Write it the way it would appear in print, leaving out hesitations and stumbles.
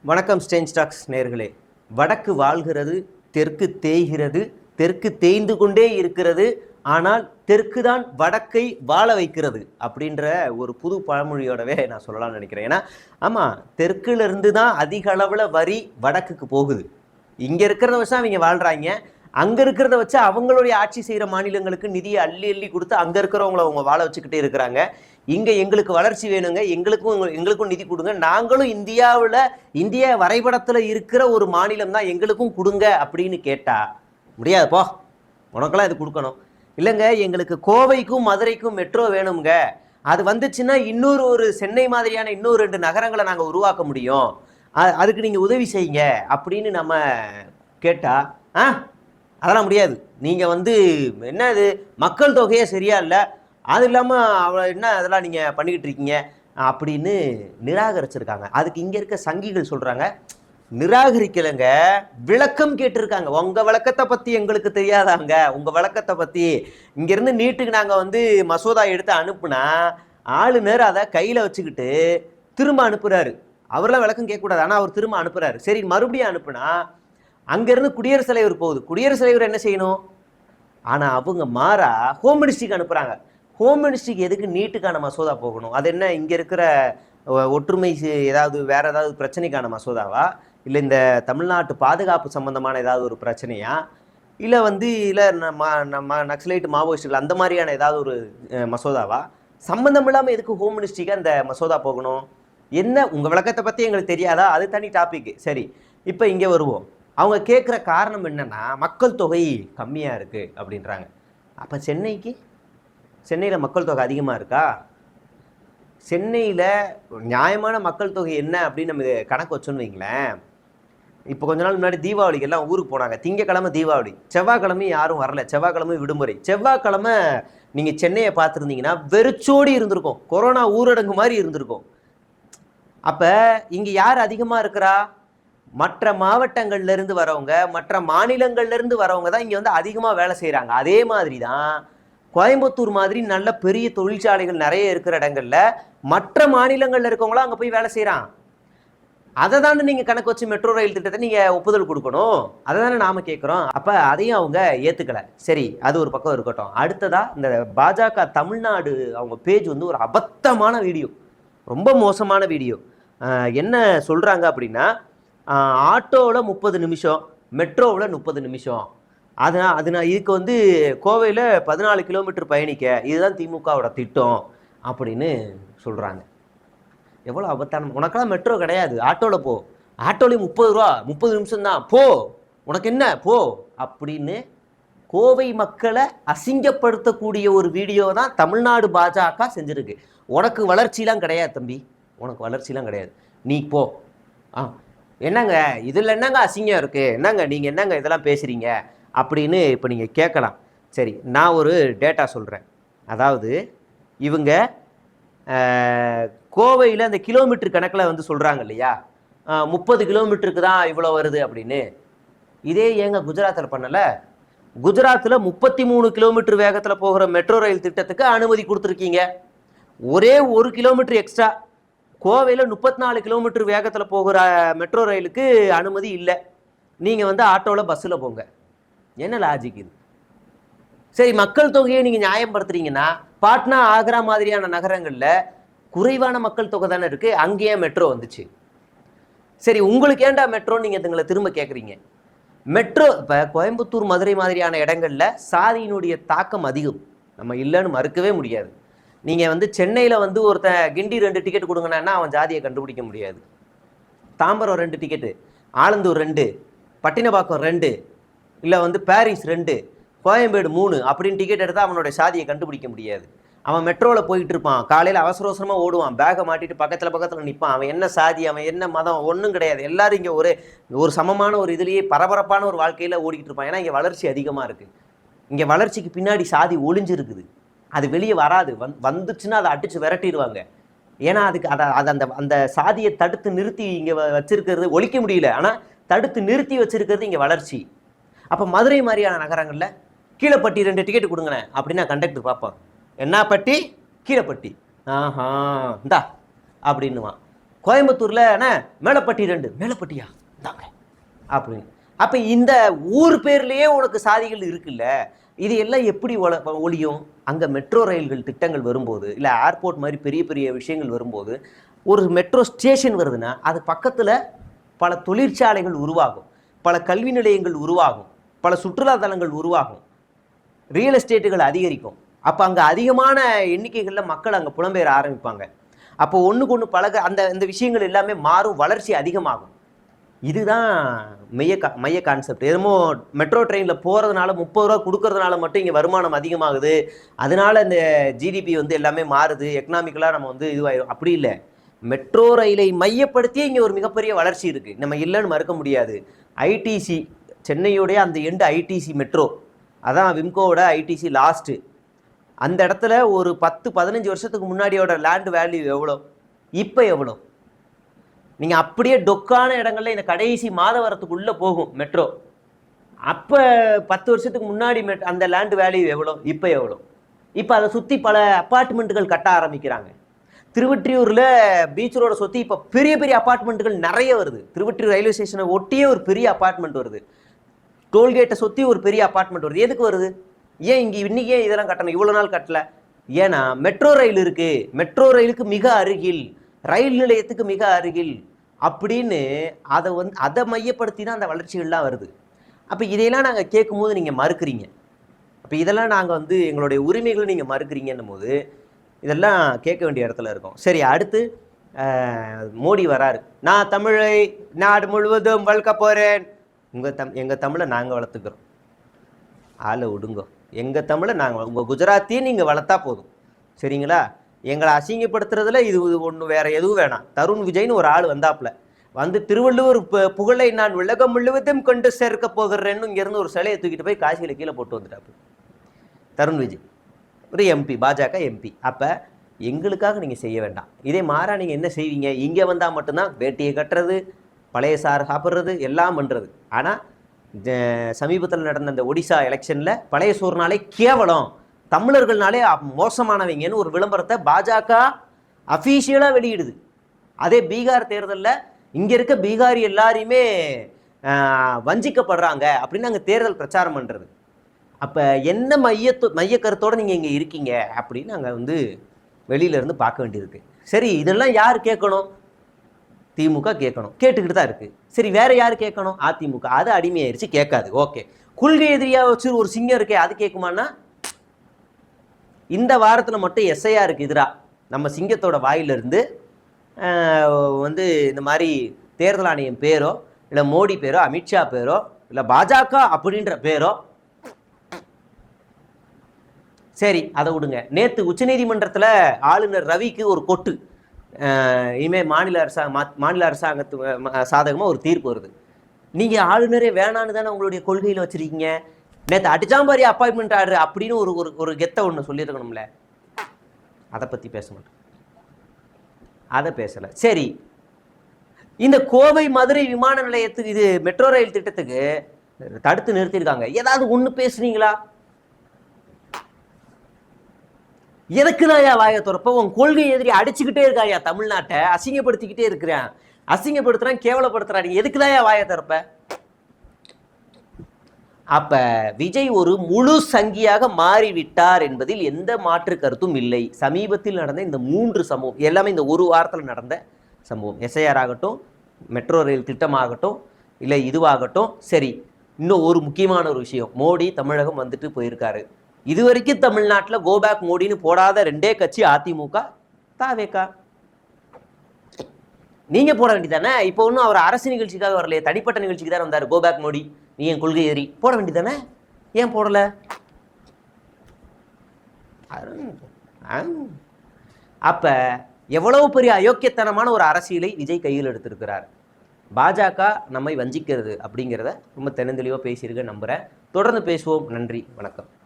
வணக்கம் strange tax நேயர்களே. வடக்கு வாழ்கிறது, தெற்கு தேய்கிறது, தெற்கு தேய்ந்து கொண்டே இருக்கிறது, ஆனால் தெற்கு தான் வடக்கை வாழ வைக்கிறது அப்படின்ற ஒரு புது பழமொழியோடவே நான் சொல்லலாம்னு நினைக்கிறேன். ஏன்னா ஆமாம், தெற்குல இருந்து தான் அதிக அளவில் வரி வடக்குக்கு போகுது. இங்கே இருக்கிறத வச்சு அவங்க வாழ்கிறாங்க, அங்கே இருக்கிறத வச்சு அவங்களுடைய ஆட்சி செய்கிற மாநிலங்களுக்கு நிதியை அள்ளி அள்ளி கொடுத்து அங்கே இருக்கிறவங்கள அவங்க வாழ வச்சுக்கிட்டே இருக்கிறாங்க. இங்கே எங்களுக்கு வளர்ச்சி வேணுங்க, எங்களுக்கும் நிதி கொடுங்க, நாங்களும் இந்தியா வரைபடத்தில் இருக்கிற ஒரு மாநிலம் தான், எங்களுக்கும் கொடுங்க அப்படின்னு கேட்டா முடியாதுப்போ, உனக்கெல்லாம் இது கொடுக்கணும். இல்லைங்க, எங்களுக்கு கோவைக்கும் மதுரைக்கும் மெட்ரோ வேணுங்க, அது வந்துச்சுன்னா ஒரு சென்னை மாதிரியான 2 நகரங்களை நாங்கள் உருவாக்க முடியும், அதுக்கு நீங்கள் உதவி செய்யுங்க அப்படின்னு நம்ம கேட்டா அதெல்லாம் முடியாது. நீங்கள் என்ன இது மக்கள் தொகையே சரியா இல்லை, அது இல்லாமல் அவளை என்ன அதெல்லாம் நீங்கள் பண்ணிக்கிட்டு இருக்கீங்க அப்படின்னு நிராகரிச்சிருக்காங்க. அதுக்கு இங்கே இருக்க சங்கிகள் சொல்கிறாங்க, நிராகரிக்கலைங்க, விளக்கம் கேட்டிருக்காங்க. உங்கள் விளக்கத்தை பற்றி எங்களுக்கு தெரியாதாங்க, உங்கள் விளக்கத்தை பற்றி. இங்கேருந்து நீட்டுக்கு நாங்கள் மசோதா எடுத்து அனுப்புனா ஆளுநர் அதை கையில் வச்சுக்கிட்டு திரும்ப அனுப்புகிறாரு. அவரெல்லாம் விளக்கம் கேட்கக்கூடாது, ஆனால் அவர் திரும்ப அனுப்புகிறாரு. சரி, மறுபடியும் அனுப்புனா அங்கேருந்து குடியரசுத் தலைவர் போகுது. குடியரசுத் தலைவர் என்ன செய்யணும்? ஆனால் அவங்க மாறா ஹோம் மினிஸ்ட்ரிக்கு அனுப்புகிறாங்க. ஹோம் மினிஸ்ட்ரிக்கு எதுக்கு நீட்டுக்கான மசோதா போகணும்? அது என்ன இங்கே இருக்கிற ஒற்றுமை வேற ஏதாவது பிரச்சனைக்கான மசோதாவா, இல்லை இந்த தமிழ்நாட்டு பாதுகாப்பு சம்பந்தமான ஏதாவது ஒரு பிரச்சனையா, இல்லை இல்லை நம்ம நக்சலைட் மாவோயிஸ்டுகள் அந்த மாதிரியான ஏதாவது ஒரு மசோதாவா? சம்பந்தம் இல்லாமல் எதுக்கு ஹோம் மினிஸ்ட்ரிக்கு அந்த மசோதா போகணும்? என்ன உங்கள் விளக்கத்தை பற்றி எங்களுக்கு தெரியாதா? அது தனி டாபிக். சரி, இப்போ இங்கே வருவோம். அவங்க கேட்குற காரணம் என்னன்னா, மக்கள் தொகை கம்மியாக இருக்குது அப்படின்றாங்க. அப்போ சென்னையில் மக்கள் தொகை அதிகமாக இருக்கா? சென்னையில் நியாயமான மக்கள் தொகை என்ன அப்படின்னு நம்ம கணக்கு வச்சோன்னு வைங்களேன். இப்போ கொஞ்ச நாள் முன்னாடி தீபாவளிக்கு எல்லாம் ஊருக்கு போனாங்க. திங்கக்கிழமை தீபாவளி, செவ்வாய்க்கிழமை யாரும் வரல, செவ்வாய்க்கிழமை விடுமுறை. செவ்வாய்க்கிழமை நீங்கள் சென்னையை பார்த்துருந்தீங்கன்னா வெறிச்சோடி இருந்திருக்கும், கொரோனா ஊரடங்கு மாதிரி இருந்திருக்கும். அப்போ இங்கே யார் அதிகமாக இருக்கிறா? மற்ற மாவட்டங்கள்லேருந்து வரவங்க, மற்ற மாநிலங்கள்லேருந்து வரவங்க தான் இங்கே அதிகமாக வேலை செய்கிறாங்க. அதே மாதிரி தான் கோயம்புத்தூர் மாதிரி நல்ல பெரிய தொழிற்சாலைகள் நிறைய இருக்கிற இடங்கள்ல மற்ற மாநிலங்களில் இருக்கவங்களும் அங்கே போய் வேலை செய்கிறான். அதை தானே நீங்கள் கணக்கு வச்சு மெட்ரோ ரயில் திட்டத்தை நீங்கள் ஒப்புதல் கொடுக்கணும், அதை தானே நாம் கேட்குறோம். அப்போ அதையும் அவங்க ஏற்றுக்கலை. சரி, அது ஒரு பக்கம் இருக்கட்டும். அடுத்ததாக இந்த பாஜக தமிழ்நாடு அவங்க பேஜ் ஒரு அபத்தமான வீடியோ, ரொம்ப மோசமான வீடியோ. என்ன சொல்கிறாங்க அப்படின்னா, ஆட்டோவில் 30 நிமிஷம், மெட்ரோவில் 30 நிமிஷம். அதனால் இதுக்கு கோவையில் 14 கிலோமீட்டர் பயணிக்க, இதுதான் திமுகவோட திட்டம் அப்படின்னு சொல்கிறாங்க. எவ்வளோ அபத்தான! உனக்கெல்லாம் மெட்ரோ கிடையாது, ஆட்டோவில் போ, ஆட்டோலையும் 30 ரூபா, 30 நிமிஷம் தான், போ, உனக்கு என்ன போ அப்படின்னு கோவை மக்களை அசிங்கப்படுத்தக்கூடிய ஒரு வீடியோ தான் தமிழ்நாடு பாஜக செஞ்சுருக்கு. உனக்கு வளர்ச்சிலாம் கிடையாது தம்பி, உனக்கு வளர்ச்சிலாம் கிடையாது, நீ போ. என்னங்க இதில் என்னங்க அசிங்கம் இருக்குது, என்னங்க நீங்கள் என்னங்க இதெல்லாம் பேசுகிறீங்க அப்படின்னு இப்போ நீங்கள் கேட்கலாம். சரி, நான் ஒரு டேட்டா சொல்கிறேன். அதாவது இவங்க கோவையில் அந்த கிலோமீட்டர் கணக்கில் சொல்கிறாங்க இல்லையா, 30 கிலோமீட்டருக்கு தான் இவ்வளோ வருது அப்படின்னு. இதே ஏங்க குஜராத்தில் பண்ணலை? குஜராத்தில் 33 கிலோமீட்டர் வேகத்தில் போகிற மெட்ரோ ரயில் திட்டத்துக்கு அனுமதி கொடுத்துருக்கீங்க. ஒரே 1 கிலோமீட்டர் எக்ஸ்ட்ரா கோவையில் 34 கிலோமீட்டர் வேகத்தில் போகிற மெட்ரோ ரயிலுக்கு அனுமதி இல்லை. நீங்கள் ஆட்டோவில் பஸ்ஸில் போங்க. என்ன லாஜிக் இது? சரி, மக்கள் தொகையை நீங்கள் நியாயப்படுத்துறீங்கன்னா பாட்னா, ஆக்ரா மாதிரியான நகரங்களில் குறைவான மக்கள் தொகை தானே இருக்குது, அங்கேயே மெட்ரோ வந்துச்சு. சரி, உங்களுக்கு ஏன்டா மெட்ரோன்னு நீங்கள் இதுங்களை திரும்ப கேட்குறீங்க? மெட்ரோ இப்போ கோயம்புத்தூர், மதுரை மாதிரியான இடங்களில் சாதியினுடைய தாக்கம் அதிகம், நம்ம இல்லைன்னு மறுக்கவே முடியாது. நீங்கள் சென்னையில் ஒருத்தன் கிண்டி 2 டிக்கெட் கொடுங்கன்னா அவன் ஜாதியை கண்டுபிடிக்க முடியாது. தாம்பரம் 2 டிக்கெட்டு, ஆலந்தூர் 2, பட்டினப்பாக்கம் 2, இல்லை பாரிஸ் 2, கோயம்பேடு 3 அப்படின்னு டிக்கெட் எடுத்தால் அவனோட சாதியை கண்டுபிடிக்க முடியாது. அவன் மெட்ரோவில் போயிட்டு இருப்பான், காலையில் அவசர அவசரமாக ஓடுவான், பேக்கை மாட்டிட்டு பக்கத்தில் நிற்பான். அவன் என்ன சாதி, அவன் என்ன மதம், ஒன்றும் கிடையாது. எல்லாரும் இங்கே ஒரு சமமான ஒரு இதுலேயே பரபரப்பான ஒரு வாழ்க்கையில் ஓடிக்கிட்டு இருப்பான். ஏன்னா இங்கே வளர்ச்சி அதிகமாக இருக்குது. இங்கே வளர்ச்சிக்கு பின்னாடி சாதி ஒளிஞ்சிருக்குது, அது வெளியே வராது. வந்துச்சுன்னா அதை அடித்து விரட்டிடுவாங்க. ஏன்னா அதுக்கு அந்த சாதியை தடுத்து நிறுத்தி இங்கே வச்சிருக்கிறது ஒழிக்க முடியல, ஆனால் தடுத்து நிறுத்தி வச்சிருக்கிறது இங்கே வளர்ச்சி. அப்போ மதுரை மாதிரியான நகரங்களில் கீழப்பட்டி 2 டிக்கெட் கொடுங்களேன் அப்படின்னா கண்டக்டர் பார்ப்பான், என்ன பட்டி? கீழப்பட்டி. இந்தா அப்படின்னுவான். கோயம்புத்தூர்ல என்ன மேலப்பட்டி 2 மேலப்பட்டியா தாங்க அப்படின்னு. அப்ப இந்த ஊர் பேர்லயே உனக்கு சாதிகள் இருக்குல்ல, இது எல்லாம் எப்படி ஒழியும்? அங்க மெட்ரோ ரயில்கள் திட்டங்கள் வரும்போது, இல்ல ஏர்போர்ட் மாதிரி பெரிய பெரிய விஷயங்கள் வரும்போது, ஒரு மெட்ரோ ஸ்டேஷன் வருதுன்னா அது பக்கத்துல பல தொழிற்சாலைகள் உருவாகும், பல கல்வி நிலையங்கள் உருவாகும், பல சுற்றுலா தலங்கள் உருவாகும், ரியல் எஸ்டேட்டுகள் அதிகரிக்கும். அப்போ அங்கே அதிகமான எண்ணிக்கைகளில் மக்கள் அங்கே புலம்பெயர ஆரம்பிப்பாங்க. அப்போ ஒன்றுக்கு ஒன்று பழக அந்த விஷயங்கள் எல்லாமே மாறும், வளர்ச்சி அதிகமாகும். இதுதான் மைய கான்செப்ட். என்னமோ மெட்ரோ ட்ரெயினில் போகிறதுனால 30 ரூபா கொடுக்கறதுனால மட்டும் இங்கே வருமானம் அதிகமாகுது, அதனால இந்த ஜிடிபி வந்து எல்லாமே மாறுது, எக்கனாமிக்கலாக நம்ம வந்து இதுவாயிடும், அப்படி இல்லை. மெட்ரோ ரயிலை மையப்படுத்தியே இங்கே ஒரு மிகப்பெரிய வளர்ச்சி இருக்குது, நம்ம இல்லைன்னு மறுக்க முடியாது. ஐடிசி சென்னையோடைய அந்த எண்டு ஐடிசி மெட்ரோ, அதான் விம்கோவோட ஐடிசி லாஸ்ட்டு. அந்த இடத்துல ஒரு 10-15 வருஷத்துக்கு முன்னாடியோட லேண்ட் வேல்யூ எவ்வளோ, இப்போ எவ்வளோ? நீங்கள் அப்படியே டொக்கான இடங்கள்ல இந்த கடைசி மாதவரத்துக்குள்ளே போகும் மெட்ரோ, அப்போ 10 வருஷத்துக்கு முன்னாடி அந்த லேண்ட் வேல்யூ எவ்வளோ, இப்போ எவ்வளோ? இப்போ அதை சுற்றி பல அப்பார்ட்மெண்ட்டுகள் கட்ட ஆரம்பிக்கிறாங்க. திருவொற்றியூரில் பீச் ரோட சுற்றி இப்போ பெரிய பெரிய அப்பார்ட்மெண்ட்டுகள் நிறைய வருது. திருவொற்றியூர் ரயில்வே ஸ்டேஷனை ஒட்டியே ஒரு பெரிய அப்பார்ட்மெண்ட் வருது, டோல்கேட்டை சுற்றி ஒரு பெரிய அப்பார்ட்மெண்ட் வருது. எதுக்கு வருது? ஏன் இங்கே இன்னைக்கே இதெல்லாம் கட்டணும், இவ்வளோ நாள் கட்டல? ஏன்னா மெட்ரோ ரயில் இருக்கு, மெட்ரோ ரயிலுக்கு மிக அருகில், ரயில் நிலையத்துக்கு மிக அருகில் அப்படின்னு அதை மையப்படுத்தி தான் அந்த வளர்ச்சிகள்லாம் வருது. அப்போ இதையெல்லாம் நாங்கள் கேட்கும் போது நீங்கள் மறுக்கிறீங்க. அப்போ இதெல்லாம் நாங்கள் வந்து எங்களுடைய உரிமைகளை நீங்கள் மறுக்கிறீங்கன்னும் போது இதெல்லாம் கேட்க வேண்டிய இடத்துல இருக்கோம். சரி, அடுத்து மோடி வராரு, நான் தமிழை நாடு முழுவதும் வளர்க்க போகிறேன். எங்கள் தமிழை நாங்கள் வளர்த்துக்கிறோம், ஆளை விடுங்க. எங்கள் தமிழை நாங்கள், உங்கள் குஜராத்தியும் நீங்கள் வளர்த்தா போதும், சரிங்களா? எங்களை அசிங்கப்படுத்துறதுல இது ஒன்று வேற எதுவும் வேணாம். தருண் விஜய்னு ஒரு ஆள் வந்தாப்புல வந்து திருவள்ளுவர் புகழை நான் உலகம் முழுவதும் கொண்டு சேர்க்க போகிறேன்னு இங்கேருந்து ஒரு சிலையை தூக்கிட்டு போய் காசியில் கீழே போட்டு வந்துட்டாப்பு தருண் விஜய், ஒரு எம்பி, பாஜக எம்பி. அப்போ எங்களுக்காக நீங்கள் செய்ய வேண்டாம். இதே மாறா நீங்கள் என்ன செய்வீங்க? இங்கே வந்தால் மட்டும்தான் வேட்டியை கட்டுறது, பழைய சாறு சாப்பிட்றது, எல்லாம் பண்ணுறது. ஆனால் சமீபத்தில் நடந்த அந்த ஒடிசா எலெக்ஷனில் பழைய சோறுனாலே கேவலம், தமிழர்கள்னாலே மோசமானவங்கன்னு ஒரு விளம்பரத்தை பாஜக அஃபீஷியலாக வெளியிடுது. அதே பீகார் தேர்தலில் இங்கே இருக்க பீகாரி எல்லாரையுமே வஞ்சிக்கப்படுறாங்க அப்படின்னு நாங்கள் தேர்தல் பிரச்சாரம் பண்ணுறது. அப்போ என்ன மைய கருத்தோடு நீங்கள் இங்கே இருக்கீங்க அப்படின்னு நாங்கள் வந்து வெளியிலேருந்து பார்க்க வேண்டியிருக்கு. சரி, இதெல்லாம் யார் கேட்கணும்? திமுக கேட்கணும், கேட்டுக்கிட்டு தான் இருக்குது. சரி, வேற யார் கேட்கணும்? அதிமுக. அது அடிமையாயிருச்சு, கேட்காது. ஓகே, கொள்கை எதிரியாக வச்சு ஒரு சிங்கம் இருக்கே, அது கேட்குமான்னா? இந்த வாரத்தில் மட்டும் எஸ்ஐஆருக்கு எதிராக நம்ம சிங்கத்தோட வாயிலிருந்து வந்து இந்த மாதிரி தேர்தல் ஆணையம் பேரோ, இல்லை மோடி பேரோ, அமித்ஷா பேரோ, இல்லை பாஜக அப்படின்ற பேரோ, சரி அதை விடுங்க. நேற்று உச்சநீதிமன்றத்தில் ஆளுநர் ரவிக்கு ஒரு கொட்டு, இனிமேல் மாநில அரசாங்கத்து சாதகமாக ஒரு தீர்ப்பு வருது. நீங்கள் ஆளுநரே வேணான்னு தானே உங்களுடைய கொள்கையில் வச்சுருக்கீங்க. நேற்று அடிச்சாம்பாரி அப்பாயின்மெண்ட் ஆர்டர் அப்படின்னு ஒரு கெத்தை ஒன்று சொல்லியிருக்கணும்ல, அதை பற்றி பேச மாட்டேன், அதை பேசலை. சரி, இந்த கோவை மதுரை விமான நிலையத்துக்கு, இது மெட்ரோ ரயில் திட்டத்துக்கு தடுத்து நிறுத்தியிருக்காங்க, ஏதாவது ஒன்று பேசுனீங்களா? எதுக்குதாயா வாய துறப்ப? உன் கொள்கை எதிரி அடிச்சுக்கிட்டே இருக்காயா, தமிழ்நாட்டை அசிங்கப்படுத்திக்கிட்டே இருக்கிறேன், அசிங்கப்படுத்துறான், கேவலப்படுத்துறான், நீ எதுக்குதாயா வாய திறப்ப? அப்ப விஜய் ஒரு முழு சங்கியாக மாறிவிட்டார் என்பதில் எந்த மாற்று கருத்தும் இல்லை. சமீபத்தில் நடந்த இந்த 3 சம்பவம் எல்லாமே இந்த ஒரு வாரத்தில் நடந்த சம்பவம், எஸ்ஐஆர் ஆகட்டும், மெட்ரோ ரயில் திட்டமாகட்டும், இல்லை இதுவாகட்டும். சரி, இன்னும் ஒரு முக்கியமான ஒரு விஷயம், மோடி தமிழகம் வந்துட்டு போயிருக்காரு. இதுவரைக்கும் தமிழ்நாட்டில் கோபேக் மோடின்னு போடாத 2 கட்சி அதிமுக, தாவேகா. நீங்க போட வேண்டியதானே? இப்போ ஒன்றும் அவர் அரசு நிகழ்ச்சிக்காக வரலையே, தனிப்பட்ட நிகழ்ச்சிக்கு தான் வந்தார். கோபேக் மோடி, நீ என் கொள்கை எதிரி, போட வேண்டியதானே? ஏன் போடல? அப்ப எவ்வளவு பெரிய அயோக்கியத்தனமான ஒரு அரசியலை விஜய் கையில் எடுத்திருக்கிறார். பாஜக நம்மை வஞ்சிக்கிறது அப்படிங்கிறத ரொம்ப தென்னந்தெளிவாக பேசியிருக்க நம்புறேன். தொடர்ந்து பேசுவோம். நன்றி, வணக்கம்.